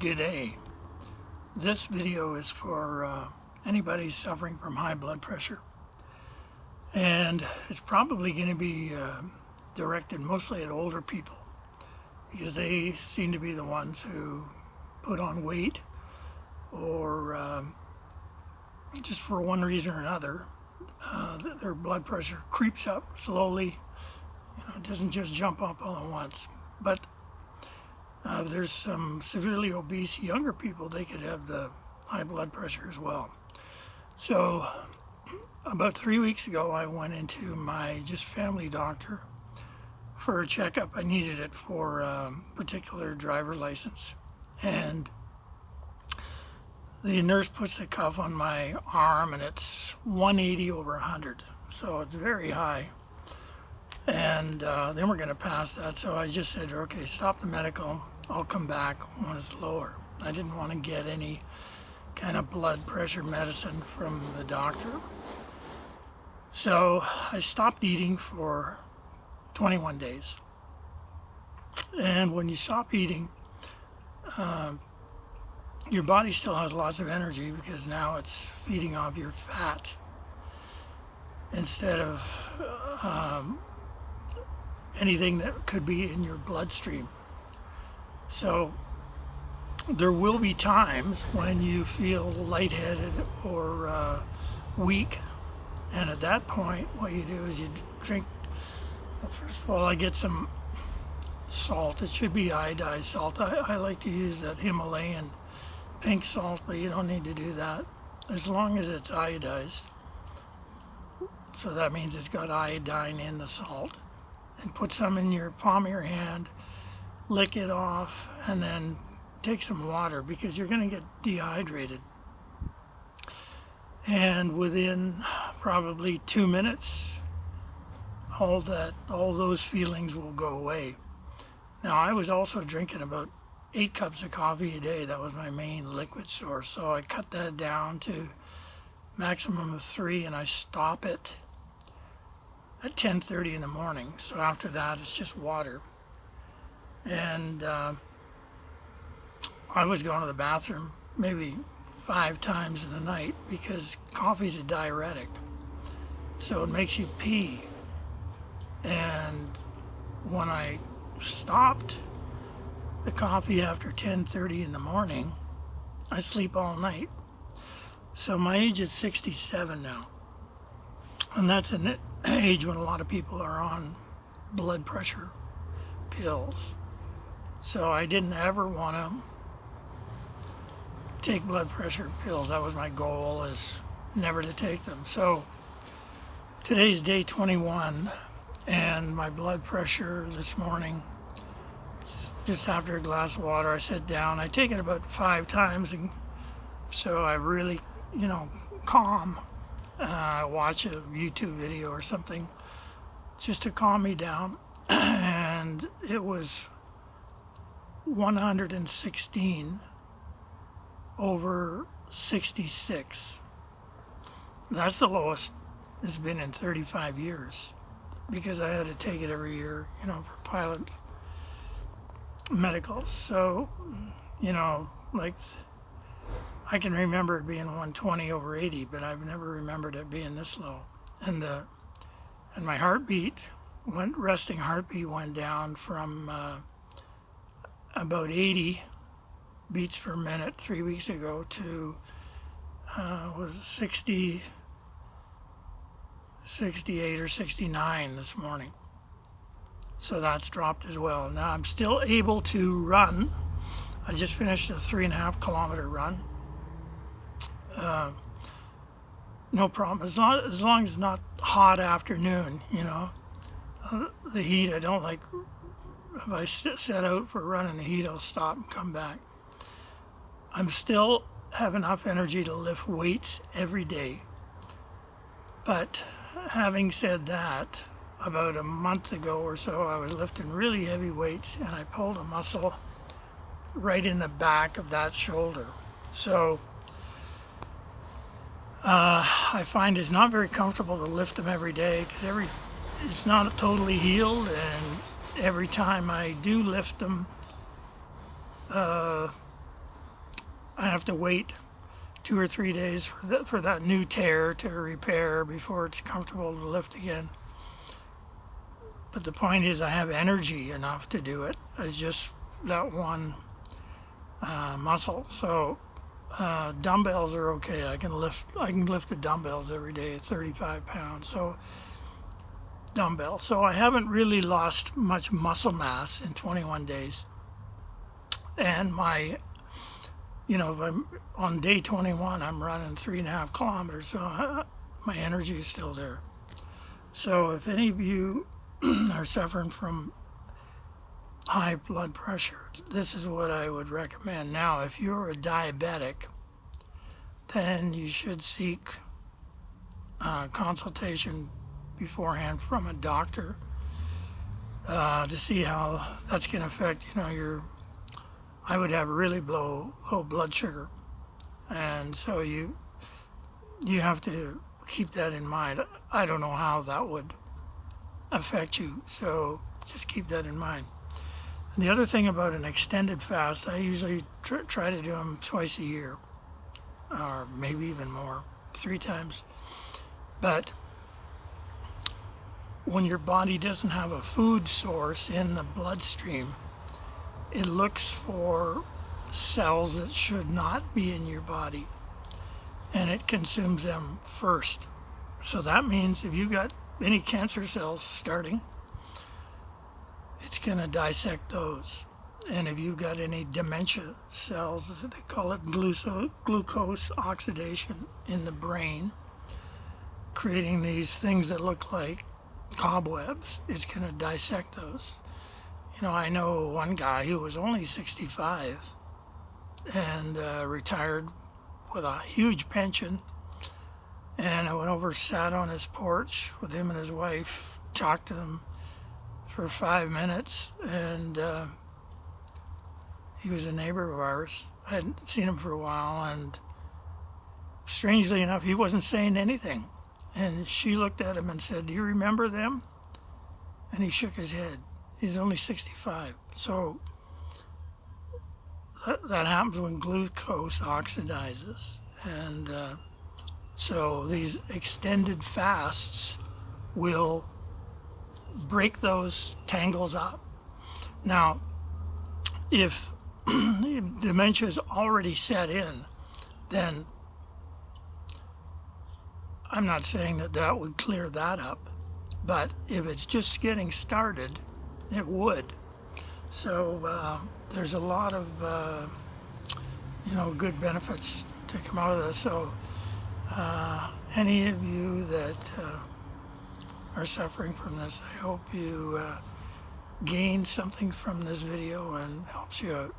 Good day. This video is for anybody suffering from high blood pressure, and it's probably going to be directed mostly at older people because they seem to be the ones who put on weight or just for one reason or another their blood pressure creeps up slowly. It doesn't just jump up all at once. But there's some severely obese younger people, they could have the high blood pressure as well. So about 3 weeks ago, I went into my just family doctor for a checkup. I needed it for a particular driver license. And the nurse puts the cuff on my arm and it's 180 over 100. So it's very high. And then we're going to pass that. So I just said, okay, stop the medical. I'll come back when it's lower. I didn't want to get any kind of blood pressure medicine from the doctor. So I stopped eating for 21 days. And when you stop eating, your body still has lots of energy because now it's feeding off your fat instead of anything that could be in your bloodstream. So there will be times when you feel lightheaded or weak, and at that point what you do is you drink. First of all, I get some salt. It should be iodized salt. I like to use that Himalayan pink salt, but you don't need to do that as long as it's iodized. So that means it's got iodine in the salt. And put some in your palm of your hand, lick it off, and then take some water because you're going to get dehydrated. And within probably 2 minutes, all those feelings will go away. Now, I was also drinking about 8 cups of coffee a day. That was my main liquid source. So I cut that down to maximum of 3, and I stop it at 10:30 in the morning. So after that, it's just water. And I was going to the bathroom maybe 5 times in the night because coffee's a diuretic. So it makes you pee. And when I stopped the coffee after 10:30 in the morning, I sleep all night. So my age is 67 now. And that's an age when a lot of people are on blood pressure pills. So I didn't ever want to take blood pressure pills. That was my goal, is never to take them. So today's day 21, and my blood pressure this morning, just after a glass of water, I sat down. I take it about 5 times, and so I really, calm. Watch a YouTube video or something just to calm me down, and it was 116 over 66. That's the lowest it's been in 35 years because I had to take it every year, for pilot medicals. So, like I can remember it being 120 over 80, but I've never remembered it being this low. And my resting heartbeat went down from about 80 beats per minute 3 weeks ago to was 60, 68 or 69 this morning. So that's dropped as well. Now I'm still able to run. I just finished a 3.5 kilometer run. No problem, as long as it's not hot afternoon, the heat, I don't like. If I set out for a run in the heat, I'll stop and come back. I'm still have enough energy to lift weights every day. But having said that, about a month ago or so, I was lifting really heavy weights and I pulled a muscle right in the back of that shoulder. So I find it's not very comfortable to lift them every day because it's not totally healed, and every time I do lift them, have to wait 2 or 3 days for that new tear to repair before it's comfortable to lift again. But the point is, I have energy enough to do it. It's just that one muscle. So dumbbells are okay. I can lift the dumbbells every day at 35 pounds. So dumbbells. So I haven't really lost much muscle mass in 21 days. And my, if I'm on day 21, I'm running 3.5 kilometers. So my energy is still there. So if any of you are suffering from high blood pressure, this is what I would recommend. Now, if you're a diabetic, then you should seek consultation beforehand from a doctor to see how that's going to affect, I would have really low blood sugar. And so you have to keep that in mind. I don't know how that would affect you, so just keep that in mind. And the other thing about an extended fast, I usually try to do them twice a year, or maybe even more, 3 times. But when your body doesn't have a food source in the bloodstream, it looks for cells that should not be in your body, and it consumes them first. So that means if you got any cancer cells starting, it's going to dissect those. And if you've got any dementia cells, they call it glucose oxidation in the brain, creating these things that look like cobwebs, it's going to dissect those. I know one guy who was only 65 and retired with a huge pension. And I went over, sat on his porch with him and his wife, talked to them for 5 minutes, and he was a neighbor of ours. I hadn't seen him for a while, and strangely enough, he wasn't saying anything. And she looked at him and said, "Do you remember them?" And he shook his head. He's only 65. So that happens when glucose oxidizes. And so these extended fasts will break those tangles up. Now, if dementia is already set in, then I'm not saying that would clear that up. But if it's just getting started, it would. So there's a lot of good benefits to come out of this. So any of you that are suffering from this, I hope you gain something from this video and helps you out.